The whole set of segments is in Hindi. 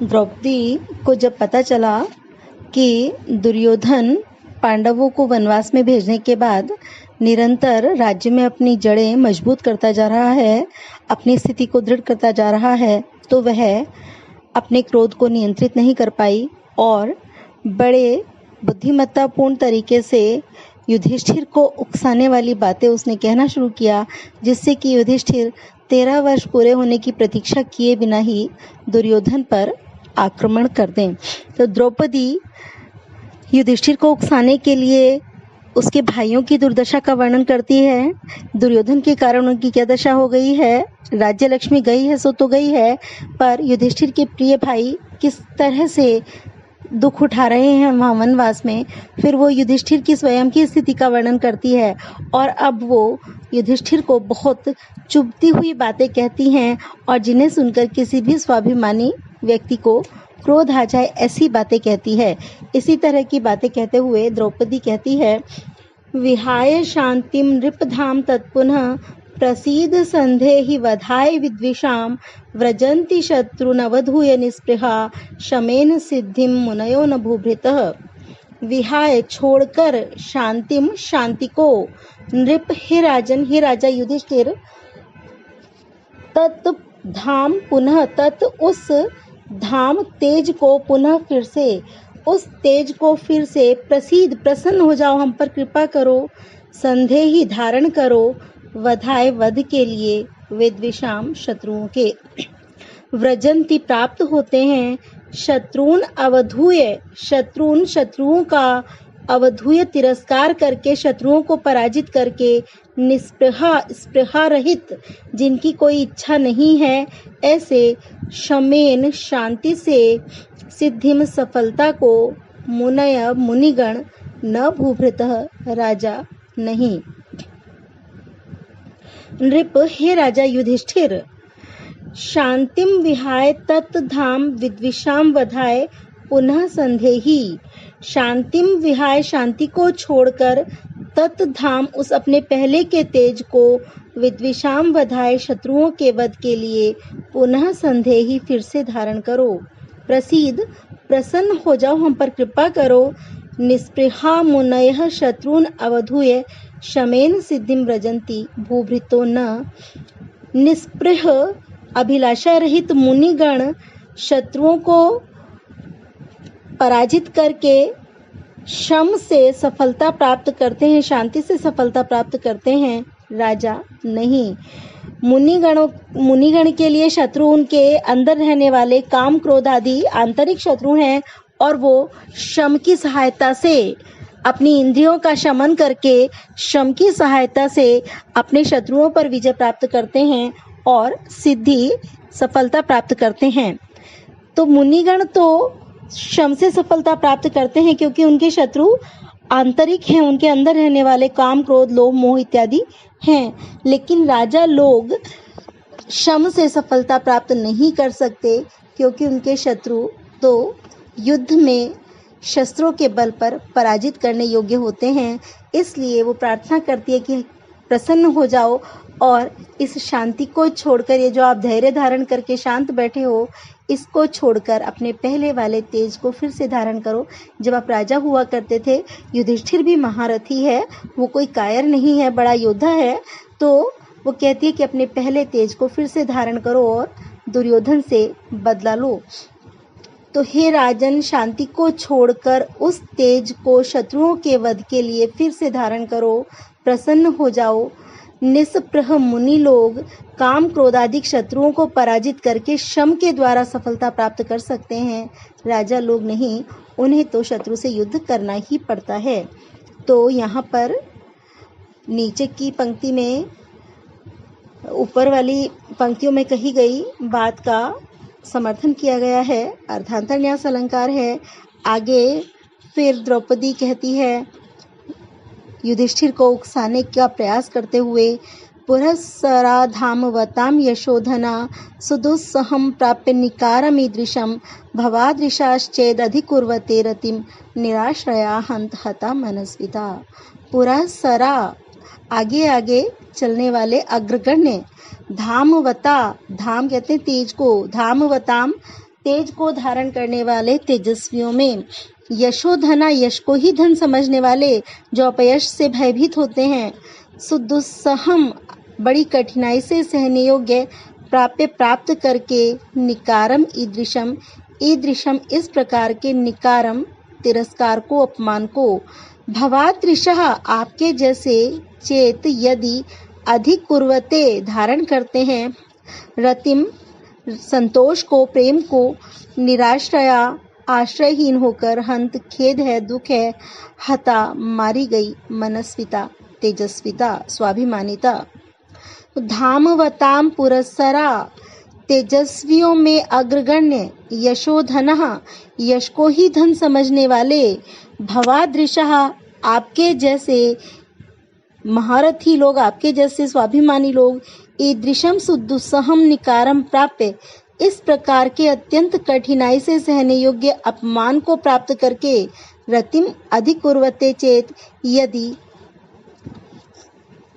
द्रौपदी को जब पता चला कि दुर्योधन पांडवों को वनवास में भेजने के बाद निरंतर राज्य में अपनी जड़ें मजबूत करता जा रहा है, अपनी स्थिति को दृढ़ करता जा रहा है, तो वह अपने क्रोध को नियंत्रित नहीं कर पाई और बड़े बुद्धिमत्तापूर्ण तरीके से युधिष्ठिर को उकसाने वाली बातें उसने कहना शुरू किया, जिससे कि युधिष्ठिर 13 वर्ष पूरे होने की प्रतीक्षा किए बिना ही दुर्योधन पर आक्रमण कर दें। तो द्रौपदी युधिष्ठिर को उकसाने के लिए उसके भाइयों की दुर्दशा का वर्णन करती है। दुर्योधन के कारण उनकी क्या दशा हो गई है। राज्य लक्ष्मी गई है सो तो गई है, पर युधिष्ठिर के प्रिय भाई किस तरह से दुख उठा रहे हैं वहाँ वनवास में। फिर वो युधिष्ठिर की स्वयं की स्थिति का वर्णन करती है और अब वो युधिष्ठिर को बहुत चुभती हुई बातें कहती हैं और जिन्हें सुनकर किसी भी स्वाभिमानी व्यक्ति को क्रोध आ जाए ऐसी बातें कहती है। इसी तरह की बातें कहते हुए द्रौपदी कहती है, विहाय शांतिम नृपधाम तत्पुनः प्रसीद संधेहि वधाय विद्विषाम व्रजन्ति शत्रुनवधूय निस्पृहा शमेन सिद्धिम मुनयो न भूभृतः। विहाय छोड़कर शांतिम शांति को, नृप हे राजन हे राजा युधिष्ठिर, तत् धाम पुनः तत् उस धाम तेज को पुनः फिर से उस तेज को फिर से प्रसीद प्रसन्न हो जाओ, हम पर कृपा करो, संदेही धारण करो, वधाए वध के लिए, विद्विषाम शत्रुओं के, व्रजंती प्राप्त होते हैं, शत्रुन अवधूय शत्रुओं का अवधूय तिरस्कार करके, शत्रुओं को पराजित करके, स्पृहा रहित जिनकी कोई इच्छा नहीं है, ऐसे शमेन शांति से, सिद्धिम सफलता को, मुनय मुनिगण, न भूभृतः राजा नहीं। नृप हे राजा युधिष्ठिर, शांतिम विहाय तत् धाम विद्विषाम वधाय पुनः संधेही। शांतिम विहाय शांति को छोड़कर, तत् धाम उस अपने पहले के तेज को, विद्विषाम वधाय शत्रुओं के वध के लिए, पुनः संधेही फिर से धारण करो, प्रसीद प्रसन्न हो जाओ, हम पर कृपा करो, निस्पृहा मुनयः शत्रुन अवधूय शमेन सिद्धिम व्रजंती भूभृतो न। निस्पृह अभिलाषा रहित मुनिगण शत्रुओं को पराजित करके शम से सफलता प्राप्त करते हैं, शांति से सफलता प्राप्त करते हैं, राजा नहीं। मुनिगण के लिए शत्रु उनके अंदर रहने वाले काम क्रोध आदि आंतरिक शत्रु हैं और वो शम की सहायता से, अपनी इंद्रियों का शमन करके शम की सहायता से अपने शत्रुओं पर विजय प्राप्त करते हैं और सिद्धि सफलता प्राप्त करते हैं। तो मुनिगण तो शम से सफलता प्राप्त करते हैं क्योंकि उनके शत्रु आंतरिक हैं, उनके अंदर रहने वाले काम क्रोध लोभ मोह इत्यादि हैं, लेकिन राजा लोग शम से सफलता प्राप्त नहीं कर सकते क्योंकि उनके शत्रु तो युद्ध में शस्त्रों के बल पर पराजित करने योग्य होते हैं। इसलिए वो प्रार्थना करती है कि प्रसन्न हो जाओ और इस शांति को छोड़कर, ये जो आप धैर्य धारण करके शांत बैठे हो, इसको छोड़कर अपने पहले वाले तेज को फिर से धारण करो। जब आप राजा हुआ करते थे, युधिष्ठिर भी महारथी है, वो कोई कायर नहीं है, बड़ा योद्धा है, तो वो कहती है कि अपने पहले तेज को फिर से धारण करो और दुर्योधन से बदला लो। तो हे राजन, शांति को छोड़कर उस तेज को शत्रुओं के वध के लिए फिर से धारण करो, प्रसन्न हो जाओ। निस्पृह मुनि लोग काम क्रोधाधिक शत्रुओं को पराजित करके शम के द्वारा सफलता प्राप्त कर सकते हैं, राजा लोग नहीं, उन्हें तो शत्रु से युद्ध करना ही पड़ता है। तो यहाँ पर नीचे की पंक्ति में, ऊपर वाली पंक्तियों में कही गई बात का समर्थन किया गया है, अर्थांतर न्यास अलंकार है। आगे फिर द्रौपदी कहती है युधिष्ठिर को उकसाने का प्रयास करते हुए, पुरस्सरा धामवताम यशोधना सुदुस्सहम प्राप्य निकारमीदृशम भवादृशाश्चेद अधिकुर्वते रतिम निराश्रया हंत हता मनस्विता। पुरस्सरा आगे आगे चलने वाले अग्रगण्य, धामवता धाम कहते हैं तेज को, धामवताम तेज को धारण करने वाले तेजस्वियों में यशोधना, यश को ही धन समझने वाले जो अपयश से भयभीत होते हैं, सुदुस्सहम, बड़ी कठिनाई से सहने योग्य, प्राप्त करके, निकारम ईदृशम, ईदृशम इस प्रकार के, निकारम तिरस्कार को, अपमान को, भवादृशः आपके जैसे, चेत यदि, अधिक कुर्वते धारण करते हैं, रतिम संतोष को, प्रेम को, निराश्रया आश्रयहीन होकर, हंत खेद है, दुख है, हता मारी गई, मनस्विता तेजस्विता, स्वाभिमानिता, धामवताम पुरस्सरा तेजस्वियों में अग्रगण्य, यशोधनः यश को ही धन समझने वाले, भवादृशः आपके जैसे महारथी लोग, आपके जैसे स्वाभिमानी लोग, ईदृशम सुदुस्सहम निकारम प्राप्य इस प्रकार के अत्यंत कठिनाई से सहने योग्य अपमान को प्राप्त करके, रतिम अधिक कुर्वते चेत यदि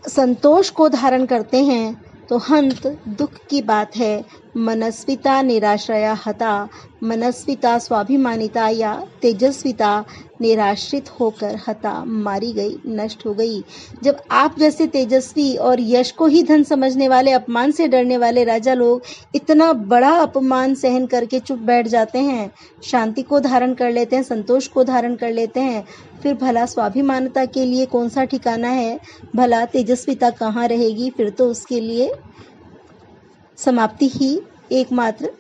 संतोष को धारण करते हैं तो हंत दुख की बात है, मनस्विता निराश्रया हता, मनस्विता स्वाभिमानिता या तेजस्विता निराश्रित होकर हता मारी गई, नष्ट हो गई। जब आप जैसे तेजस्वी और यश को ही धन समझने वाले, अपमान से डरने वाले राजा लोग इतना बड़ा अपमान सहन करके चुप बैठ जाते हैं, शांति को धारण कर लेते हैं, संतोष को धारण कर लेते हैं, फिर भला स्वाभिमानता के लिए कौन सा ठिकाना है, भला तेजस्विता कहाँ रहेगी? फिर तो उसके लिए समाप्ति ही एकमात्र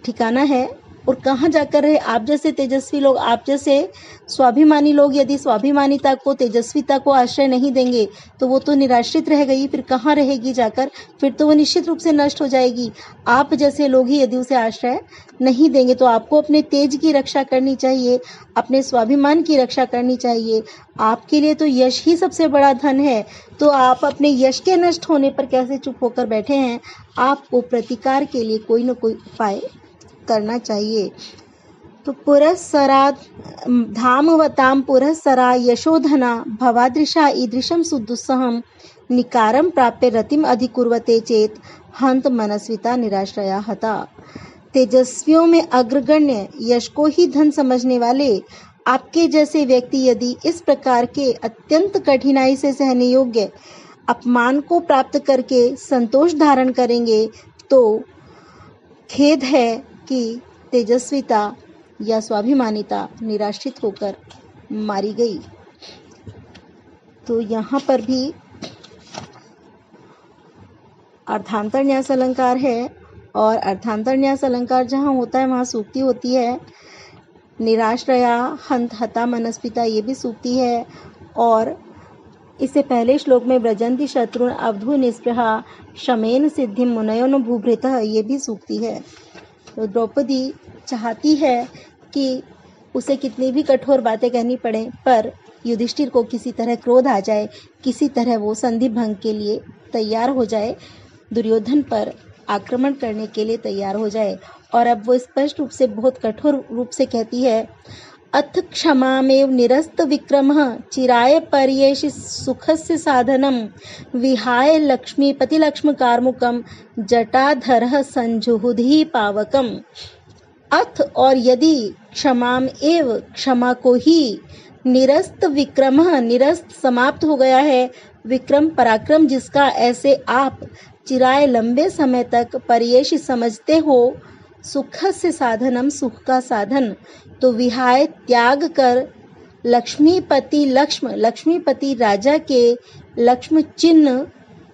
ठिकाना है। और कहाँ जाकर रहे? आप जैसे तेजस्वी लोग, आप जैसे स्वाभिमानी लोग यदि स्वाभिमानिता को, तेजस्विता को आश्रय नहीं देंगे तो वो तो निराश्रित रह गई, फिर कहाँ रहेगी जाकर? फिर तो वो निश्चित रूप से नष्ट हो जाएगी। आप जैसे लोग ही यदि उसे आश्रय नहीं देंगे तो आपको अपने तेज की रक्षा करनी चाहिए, अपने स्वाभिमान की रक्षा करनी चाहिए। आपके लिए तो यश ही सबसे बड़ा धन है, तो आप अपने यश के नष्ट होने पर कैसे चुप होकर बैठे हैं? आपको प्रतिकार के लिए कोई न कोई उपाय करना चाहिए। तो पुरस्सरा धामवताम पुरस्सरा यशोधना भवादृशा ईदृशम सुदुस्सहम निकारम प्राप्य रतिम अधिकुर्वते चेत हंत मनस्विता निराश्रया हता। तेजस्वियों में अग्रगण्य, यश को ही धन समझने वाले आपके जैसे व्यक्ति यदि इस प्रकार के अत्यंत कठिनाई से सहने योग्य अपमान को प्राप्त करके संतोष धारण करेंगे तो खेद है कि तेजस्विता या स्वाभिमानिता निराश्रित होकर मारी गई। तो यहाँ पर भी अर्थांतर न्यास अलंकार है, और अर्थांतर न्यास अलंकार जहाँ होता है वहाँ सूक्ति होती है। निराश्रया हंत हता मनस्विता ये भी सूक्ति है, और इससे पहले श्लोक में व्रजंती शत्रुन अवधु निस्पृहा शमेन सिद्धिम मुनयो भूभृतः ये भी सूक्ति है। तो द्रौपदी चाहती है कि उसे कितनी भी कठोर बातें कहनी पड़े, पर युधिष्ठिर को किसी तरह क्रोध आ जाए, किसी तरह वो संधि भंग के लिए तैयार हो जाए, दुर्योधन पर आक्रमण करने के लिए तैयार हो जाए। और अब वो स्पष्ट रूप से, बहुत कठोर रूप से कहती है, अथ क्षमामेव निरस्त विक्रमः चिराय पर्येषि सुखस्य साधनम विहाय लक्ष्मीपति लक्ष्म कार्मुकम जटाधरः संजुहुधि पावकम। अथ और यदि, क्षमाम एव क्षमा को ही, निरस्त विक्रमः निरस्त समाप्त हो गया है, विक्रम पराक्रम जिसका ऐसे आप चिराय लंबे समय तक पर्येषि समझते हो, सुखस्य साधनम सुख का साधन, तो विहाय त्याग कर, लक्ष्मीपति लक्ष्मीपति राजा के लक्ष्म चिन्ह,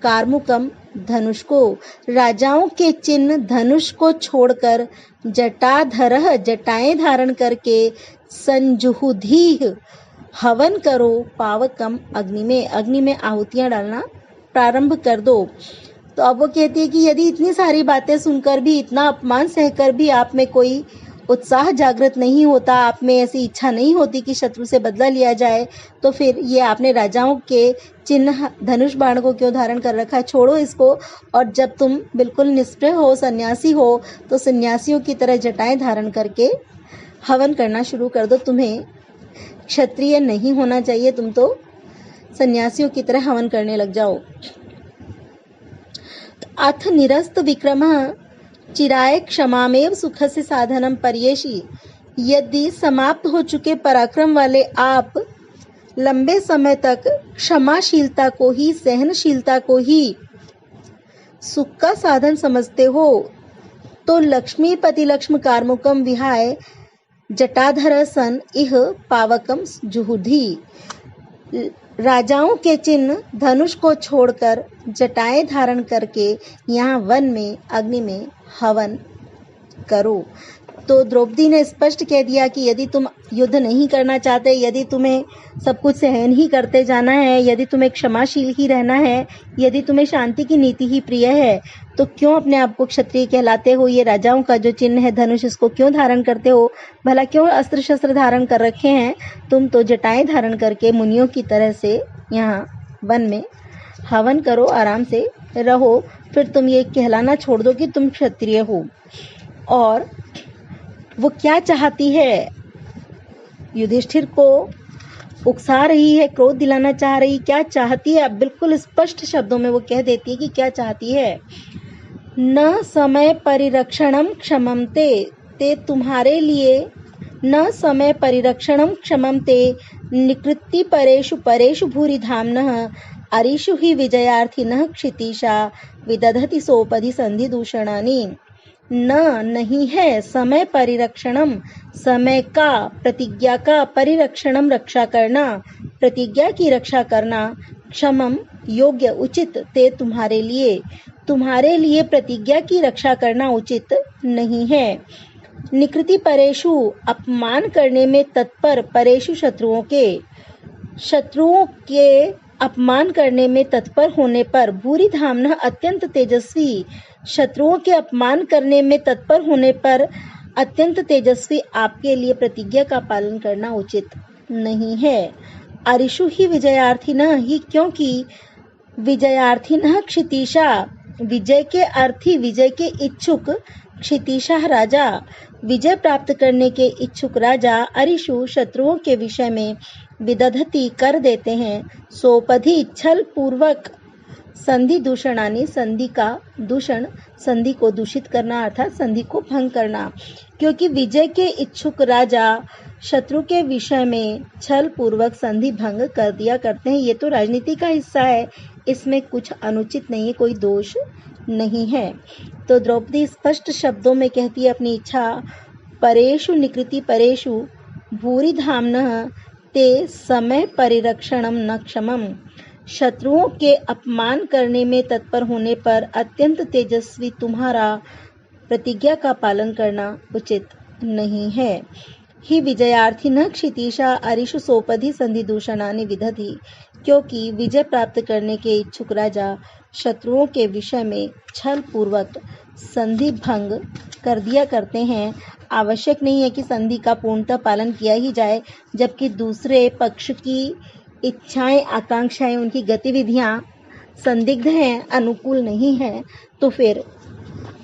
कार्मुकम धनुष को, राजाओं के चिन्ह धनुष को छोड़कर, जटाधरः जटाएं धारण करके, संजुहुधीः हवन करो, पावकम अग्नि में आहुतियां डालना प्रारंभ कर दो। तो अब वो कहती है कि यदि इतनी सारी बातें सुनकर भी, इतना अपमान सहकर भी आप में कोई उत्साह जागृत नहीं होता, आप में ऐसी इच्छा नहीं होती कि शत्रु से बदला लिया जाए, तो फिर ये आपने राजाओं के चिन्ह धनुष बाण को क्यों धारण कर रखा है? छोड़ो इसको, और जब तुम बिल्कुल निष्प्रह हो, सन्यासी हो, तो सन्यासियों की तरह जटाएं धारण करके हवन करना शुरू कर दो। तुम्हें क्षत्रिय नहीं होना चाहिए, तुम तो सन्यासियों की तरह हवन करने लग जाओ। अथ निरस्त विक्रमः चिराय क्षमामेव सुखस्य साधनम पर्येषि। यदि समाप्त हो चुके पराक्रम वाले आप लंबे समय तक क्षमाशीलता को ही, सहनशीलता को ही सुख का साधन समझते हो, तो लक्ष्मीपति लक्ष्म कार्मुकम विहाय जटाधर सन इह पावकम जुहुधि। राजाओं के चिन्ह धनुष को छोड़कर जटाएं धारण करके यहाँ वन में अग्नि में हवन करो। तो द्रौपदी ने स्पष्ट कह दिया कि यदि तुम युद्ध नहीं करना चाहते, यदि तुम्हें सब कुछ सहन ही करते जाना है, यदि तुम्हें क्षमाशील ही रहना है, यदि तुम्हें शांति की नीति ही प्रिय है, तो क्यों अपने आप को क्षत्रिय कहलाते हो? ये राजाओं का जो चिन्ह है धनुष, इसको क्यों धारण करते हो? भला क्यों अस्त्र शस्त्र धारण कर रखे हैं? तुम तो जटाएं धारण करके मुनियों की तरह से यहाँ वन में हवन करो, आराम से रहो, फिर तुम ये कहलाना छोड़ दो कि तुम क्षत्रिय हो। और वो क्या चाहती है? युधिष्ठिर को उकसा रही है, क्रोध दिलाना चाह रही, क्या चाहती है? अब बिल्कुल स्पष्ट शब्दों में वो कह देती है कि क्या चाहती है। न समय परिरक्षणम क्षमम ते तुम्हारे लिए, न समय परिरक्षणम क्षमम ते निकृति परेषु परेषु भूरि धाम्नः अरिषु ही विजयार्थिनः क्षितीशा विदधति सोपधि संधि दूषणानि। नहीं है समय परिरक्षणम, समय का, प्रतिज्ञा का, परिरक्षणम रक्षा करना, प्रतिज्ञा की रक्षा करना, क्षमम योग्य उचित, ते तुम्हारे लिए प्रतिज्ञा की रक्षा करना उचित नहीं है। निकृति परेषु अपमान करने में तत्पर, परेषु शत्रुओं के अपमान करने में तत्पर होने पर, भूरि धाम्नः अत्यंत तेजस्वी, शत्रुओं के अपमान करने में तत्पर होने पर अत्यंत तेजस्वी आपके लिए प्रतिज्ञा का पालन करना उचित नहीं है। अरिषु ही विजयार्थिनः ही, क्योंकि विजयार्थिनः क्षितीशा, विजय के अर्थी, विजय के इच्छुक, क्षितीशा राजा, विजय प्राप्त करने के इच्छुक राजा, अरिषु शत्रुओं के विषय में, विदधति कर देते हैं, सोपधि छल पूर्वक, संधि दूषणानि, संधि का दूषण, संधि को दूषित करना अर्थात संधि को भंग करना। क्योंकि विजय के इच्छुक राजा शत्रु के विषय में छल पूर्वक संधि भंग कर दिया करते हैं। ये तो राजनीति का हिस्सा है, इसमें कुछ अनुचित नहीं है, कोई दोष नहीं है। तो द्रौपदी स्पष्ट शब्दों में कहती है अपनी इच्छा, परेषु निकृति परेषु भूरि धाम्नः ते समय परिरक्षणम न क्षमम। शत्रुओं के अपमान करने में तत्पर होने पर अत्यंत तेजस्वी तुम्हारा प्रतिज्ञा का पालन करना उचित नहीं है। ही विजयार्थिनः क्षितीशा अरिषु सोपधि संधि दूषणानि विदधति। क्योंकि विजय प्राप्त करने के इच्छुक राजा शत्रुओं के विषय में छल पूर्वक संधि भंग कर दिया करते हैं। आवश्यक नहीं है कि संधि का पूर्णतः पालन किया ही जाए, जबकि दूसरे पक्ष की इच्छाएं, आकांक्षाएं, उनकी गतिविधियां संदिग्ध हैं, अनुकूल नहीं है, तो फिर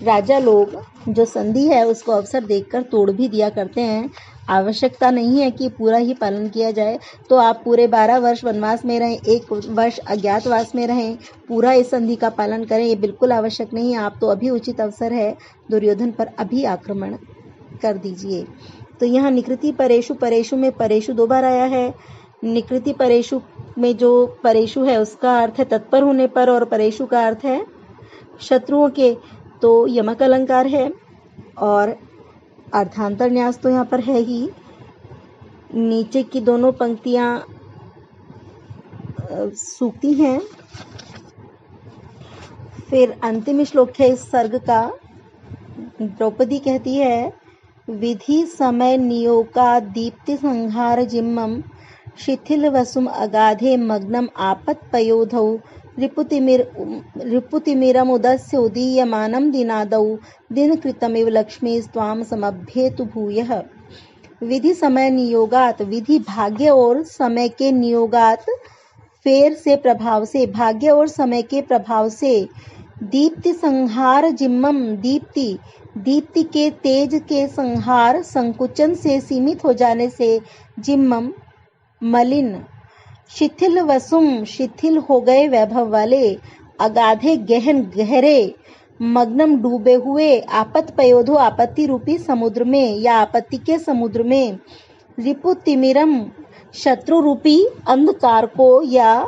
राजा लोग जो संधि है उसको अवसर देखकर तोड़ भी दिया करते हैं। आवश्यकता नहीं है कि पूरा ही पालन किया जाए। तो आप पूरे 12 वर्ष वनवास में रहें, 1 वर्ष अज्ञातवास में रहें, पूरा इस संधि का पालन करें, ये बिल्कुल आवश्यक नहीं है। आप तो अभी उचित अवसर है, दुर्योधन पर अभी आक्रमण कर दीजिए। तो यहाँ निकृति परेषु, परेषु में परेषु 2 बार आया है। निकृति परेषु में जो परेषु है उसका अर्थ है तत्पर होने पर, और परेषु का अर्थ है शत्रुओं के, तो यमक अलंकार है। और अर्थांतर न्यास तो यहाँ पर है ही। नीचे की दोनों पंक्तियां सूक्ति हैं। फिर अंतिम श्लोक है इस सर्ग का। द्रौपदी कहती है, विधि समय नियोगा दीप्ति संहार जिम्मम शिथिल वसुम अगाधे मग्नम आपत पयोधौ रिपुतिमिरम उदस्य उदीयमानम दिनादौ दिन कृतमिव लक्ष्मी स्वाम समभ्येतु भूयः। विधि समय नियोगात, विधि भाग्य और समय के नियोगात, फेर से प्रभाव से, भाग्य और समय के प्रभाव से, दीप्ति संहार जिम्मम, दीप्ति, दीप्ति के तेज के संहार, संकुचन से, सीमित हो जाने से, जिम्मम मलिन, शिथिल वसुम, शिथिल हो गए वैभव वाले, अगाधे गहन गहरे, मग्नम डूबे हुए, आपत्पयोधो आपत्ति रूपी समुद्र में या आपत्ति के समुद्र में, रिपुतिमिरम शत्रु रूपी अंधकार को या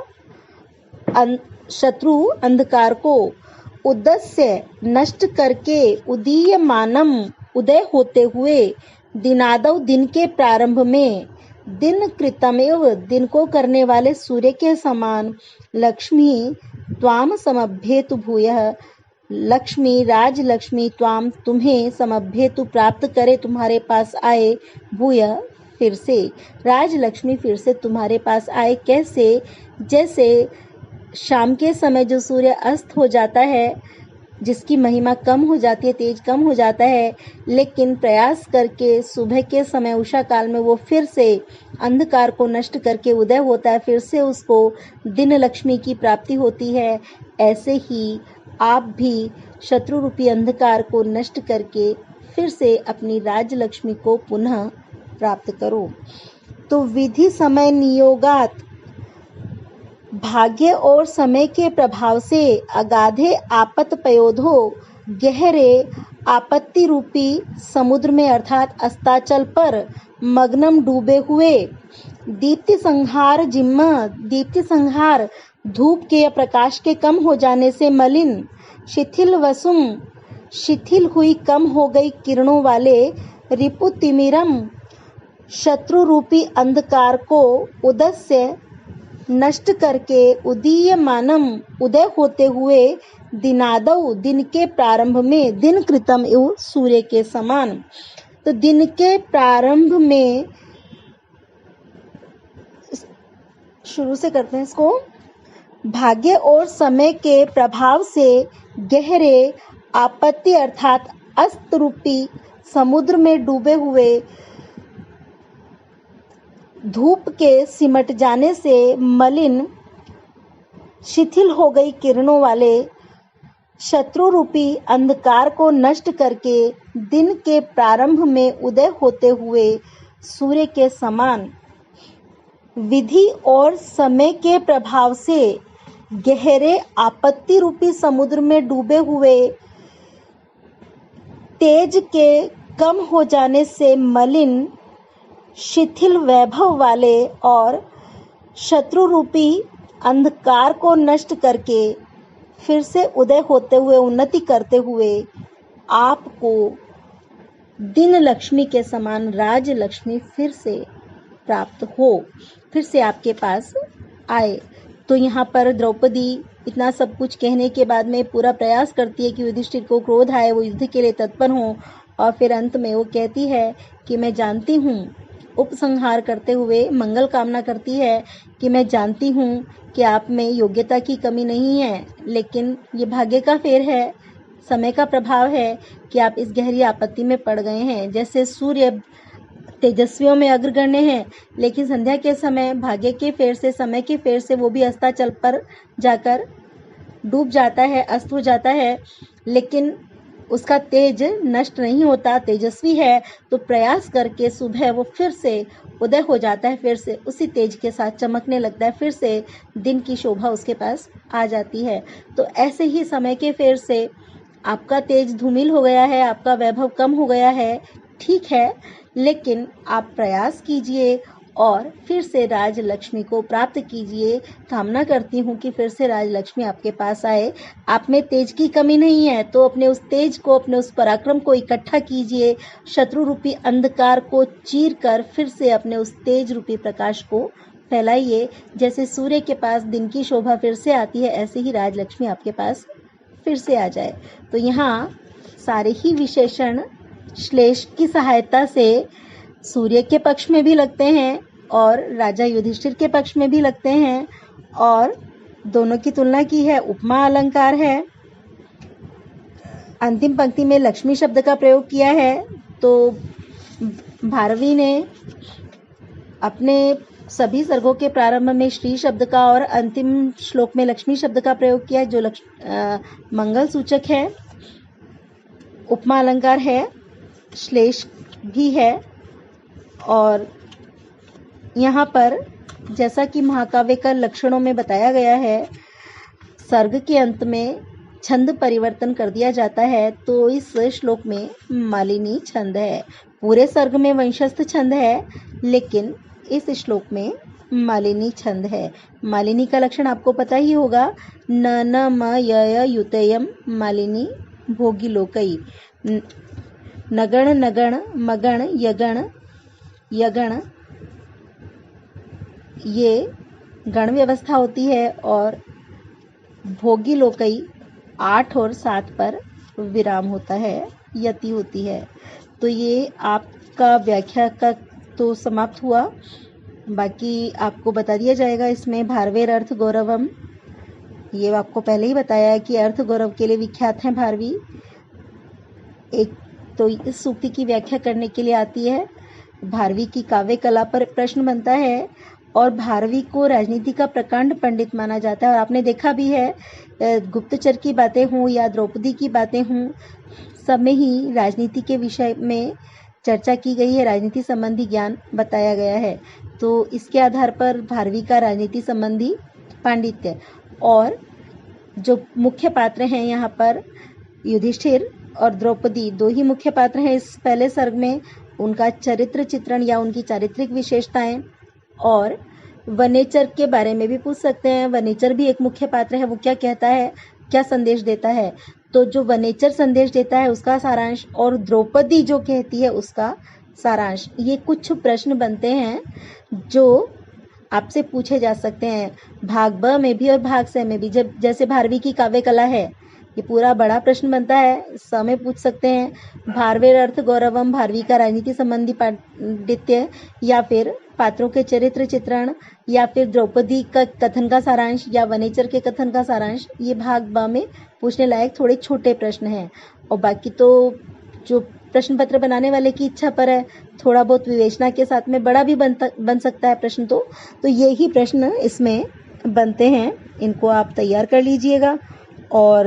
शत्रु अंधकार को उद्देश्य नष्ट करके, उदीयमानम उदय होते हुए, दिनादौ दिन के प्रारंभ में, दिन कृतमेव दिन को करने वाले सूर्य के समान, लक्ष्मी त्वाम समभ्येतु भूयः, लक्ष्मी राजलक्ष्मी त्वाम तुम्हें समभ्येतु प्राप्त करे, तुम्हारे पास आए, भूयः फिर से, राजलक्ष्मी फिर से तुम्हारे पास आए। कैसे? जैसे शाम के समय जो सूर्य अस्त हो जाता है, जिसकी महिमा कम हो जाती है, तेज कम हो जाता है, लेकिन प्रयास करके सुबह के समय उषा काल में वो फिर से अंधकार को नष्ट करके उदय होता है, फिर से उसको दिन लक्ष्मी की प्राप्ति होती है। ऐसे ही आप भी शत्रु रूपी अंधकार को नष्ट करके फिर से अपनी राजलक्ष्मी को पुनः प्राप्त करो। तो विधि समय नियोगात, भाग्य और समय के प्रभाव से अगाधे आपत्पयोधो, गहरे आपत्ति रूपी समुद्र में अर्थात अस्ताचल पर मग्नम डूबे हुए, दीप्ति संहार जिम्मा, दीप्ति संहार धूप के या प्रकाश के कम हो जाने से मलिन, शिथिल वसुम शिथिल हुई कम हो गई किरणों वाले, रिपुतिमिरम शत्रु रूपी अंधकार को उद्देश्य नष्ट करके, उदीयमानम उदय होते हुए, दिनादौ दिन के प्रारंभ में, दिन कृतम एवं सूर्य के समान। तो दिन के प्रारंभ में, शुरू से करते हैं इसको, भाग्य और समय के प्रभाव से गहरे आपत्ति अर्थात अस्त रूपी समुद्र में डूबे हुए, धूप के सिमट जाने से मलिन, शिथिल हो गई किरणों वाले, शत्रु रूपी अंधकार को नष्ट करके, दिन के प्रारंभ में उदय होते हुए सूर्य के समान, विधि और समय के प्रभाव से गहरे आपत्ति रूपी समुद्र में डूबे हुए, तेज के कम हो जाने से मलिन, शिथिल वैभव वाले और शत्रु रूपी अंधकार को नष्ट करके फिर से उदय होते हुए, उन्नति करते हुए आपको दिन लक्ष्मी के समान राजलक्ष्मी फिर से प्राप्त हो, फिर से आपके पास आए। तो यहाँ पर द्रौपदी इतना सब कुछ कहने के बाद में पूरा प्रयास करती है कि युधिष्ठिर को क्रोध आए, वो युद्ध के लिए तत्पर हो, और फिर अंत में वो कहती है कि मैं जानती हूँ, उपसंहार करते हुए मंगल कामना करती है कि मैं जानती हूँ कि आप में योग्यता की कमी नहीं है, लेकिन ये भाग्य का फेर है, समय का प्रभाव है कि आप इस गहरी आपत्ति में पड़ गए हैं। जैसे सूर्य तेजस्वियों में अग्रगण्य है, लेकिन संध्या के समय भाग्य के फेर से, समय के फेर से वो भी अस्ताचल पर जाकर डूब जाता है, अस्त हो जाता है, लेकिन उसका तेज नष्ट नहीं होता, तेजस्वी है। तो प्रयास करके सुबह वो फिर से उदय हो जाता है, फिर से उसी तेज के साथ चमकने लगता है, फिर से दिन की शोभा उसके पास आ जाती है। तो ऐसे ही समय के फेर से आपका तेज धूमिल हो गया है, आपका वैभव कम हो गया है, ठीक है, लेकिन आप प्रयास कीजिए और फिर से राजलक्ष्मी को प्राप्त कीजिए। कामना करती हूँ कि फिर से राजलक्ष्मी आपके पास आए। आप में तेज की कमी नहीं है, तो अपने उस तेज को, अपने उस पराक्रम को इकट्ठा कीजिए, शत्रु रूपी अंधकार को चीर कर फिर से अपने उस तेज रूपी प्रकाश को फैलाइए। जैसे सूर्य के पास दिन की शोभा फिर से आती है, ऐसे ही राजलक्ष्मी आपके पास फिर से आ जाए। तो यहाँ सारे ही विशेषण श्लेष की सहायता से सूर्य के पक्ष में भी लगते हैं और राजा युधिष्ठिर के पक्ष में भी लगते हैं, और दोनों की तुलना की है, उपमा अलंकार है। अंतिम पंक्ति में लक्ष्मी शब्द का प्रयोग किया है। तो भारवी ने अपने सभी सर्गों के प्रारंभ में श्री शब्द का और अंतिम श्लोक में लक्ष्मी शब्द का प्रयोग किया है, जो मंगल सूचक है, उपमा अलंकार है, श्लेष भी है। और यहाँ पर जैसा कि महाकाव्य का लक्षणों में बताया गया है, सर्ग के अंत में छंद परिवर्तन कर दिया जाता है तो इस श्लोक में मालिनी छंद है। पूरे सर्ग में वंशस्थ छंद है, लेकिन इस श्लोक में मालिनी छंद है। मालिनी का लक्षण आपको पता ही होगा, न न म य य युतेयम मालिनी भोगी लोकई। नगण नगण मगण यगण यगण, ये गण व्यवस्था होती है और भोगी लोकई 8 और 7 पर विराम होता है, यति होती है। तो ये आपका व्याख्या का तो समाप्त हुआ। बाकी आपको बता दिया जाएगा इसमें भारवेर अर्थ गौरवम, ये आपको पहले ही बताया है कि अर्थ गौरव के लिए विख्यात हैं भारवी। एक तो इस सूक्ति की व्याख्या करने के लिए आती है। भारवी की काव्य कला पर प्रश्न बनता है और भारवी को राजनीति का प्रकांड पंडित माना जाता है। और आपने देखा भी है, गुप्तचर की बातें हों या द्रौपदी की बातें हों, सब में ही राजनीति के विषय में चर्चा की गई है, राजनीति संबंधी ज्ञान बताया गया है। तो इसके आधार पर भारवी का राजनीति संबंधी पांडित्य। और जो मुख्य पात्र हैं यहाँ पर युधिष्ठिर और द्रौपदी, 2 ही मुख्य पात्र हैं इस पहले सर्ग में। उनका चरित्र चित्रण या उनकी चारित्रिक विशेषताएं, और वनेचर के बारे में भी पूछ सकते हैं। वनेचर भी एक मुख्य पात्र है, वो क्या कहता है, क्या संदेश देता है। तो जो वनेचर संदेश देता है उसका सारांश और द्रौपदी जो कहती है उसका सारांश, ये कुछ प्रश्न बनते हैं जो आपसे पूछे जा सकते हैं भाग ब में भी और भाग स में भी। जब जैसे भारवी की काव्य कला है, ये पूरा बड़ा प्रश्न बनता है, स में पूछ सकते हैं भारवेर अर्थ गौरवम, भारवी का राजनीति संबंधी पांडित्य, या फिर पात्रों के चरित्र चित्रण, या फिर द्रौपदी का कथन का सारांश या वनेचर के कथन का सारांश। ये भाग ब में पूछने लायक थोड़े छोटे प्रश्न हैं। और बाकी तो जो प्रश्न पत्र बनाने वाले की इच्छा पर है, थोड़ा बहुत विवेचना के साथ में बड़ा भी बन सकता है प्रश्न। तो ये ही प्रश्न इसमें बनते हैं, इनको आप तैयार कर लीजिएगा। और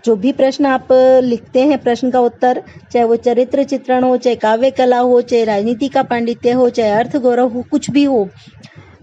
जो भी प्रश्न आप लिखते हैं, प्रश्न का उत्तर, चाहे वो चरित्र चित्रण हो, चाहे काव्य कला हो, चाहे राजनीति का पांडित्य हो, चाहे अर्थ गौरव हो, कुछ भी हो,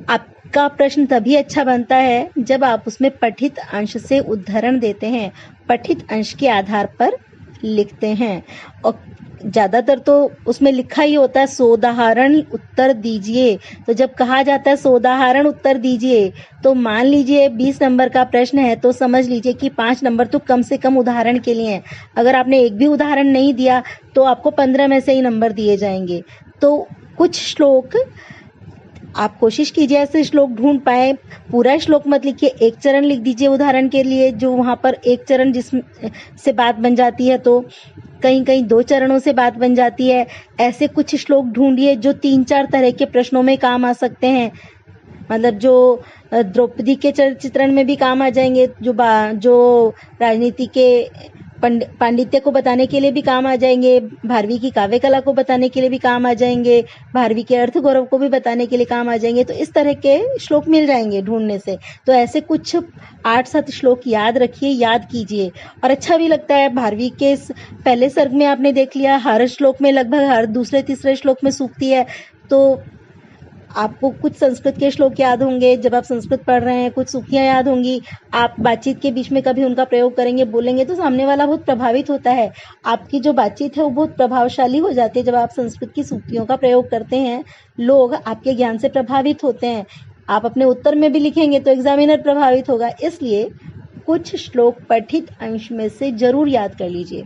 आपका प्रश्न तभी अच्छा बनता है जब आप उसमें पठित अंश से उद्धरण देते हैं, पठित अंश के आधार पर लिखते हैं। और ज्यादातर तो उसमें लिखा ही होता है सोदाहरण उत्तर दीजिए। तो जब कहा जाता है सोदाहरण उत्तर दीजिए, तो मान लीजिए 20 नंबर का प्रश्न है तो समझ लीजिए कि 5 नंबर तो कम से कम उदाहरण के लिए हैं। अगर आपने एक भी उदाहरण नहीं दिया तो आपको 15 में से ही नंबर दिए जाएंगे। तो कुछ श्लोक आप कोशिश कीजिए ऐसे श्लोक ढूंढ पाए। पूरा श्लोक मत लिखिए, एक चरण लिख दीजिए उदाहरण के लिए, जो वहां पर एक चरण जिससे बात बन जाती है, तो कहीं कहीं 2 चरणों से बात बन जाती है। ऐसे कुछ श्लोक ढूंढिए जो 3-4 तरह के प्रश्नों में काम आ सकते हैं। मतलब जो द्रौपदी के चित्रण में भी काम आ जाएंगे, जो राजनीति के पांडित्य को बताने के लिए भी काम आ जाएंगे, भारवी की काव्य कला को बताने के लिए भी काम आ जाएंगे, भारवी के अर्थ गौरव को भी बताने के लिए काम आ जाएंगे। तो इस तरह के श्लोक मिल जाएंगे ढूंढने से। तो ऐसे कुछ 8-7 श्लोक याद रखिए, याद कीजिए, और अच्छा भी लगता है। भारवी के पहले सर्ग में आपने देख लिया, हर श्लोक में लगभग हर दूसरे तीसरे श्लोक में सूक्ति है। तो आपको कुछ संस्कृत के श्लोक याद होंगे, जब आप संस्कृत पढ़ रहे हैं, कुछ सूक्तियां याद होंगी। आप बातचीत के बीच में कभी उनका प्रयोग करेंगे, बोलेंगे, तो सामने वाला बहुत प्रभावित होता है। आपकी जो बातचीत है वो बहुत प्रभावशाली हो जाती है जब आप संस्कृत की सूक्तियों का प्रयोग करते हैं। लोग आपके ज्ञान से प्रभावित होते हैं। आप अपने उत्तर में भी लिखेंगे तो एग्जामिनर प्रभावित होगा। इसलिए कुछ श्लोक पठित अंश में से जरूर याद कर लीजिए।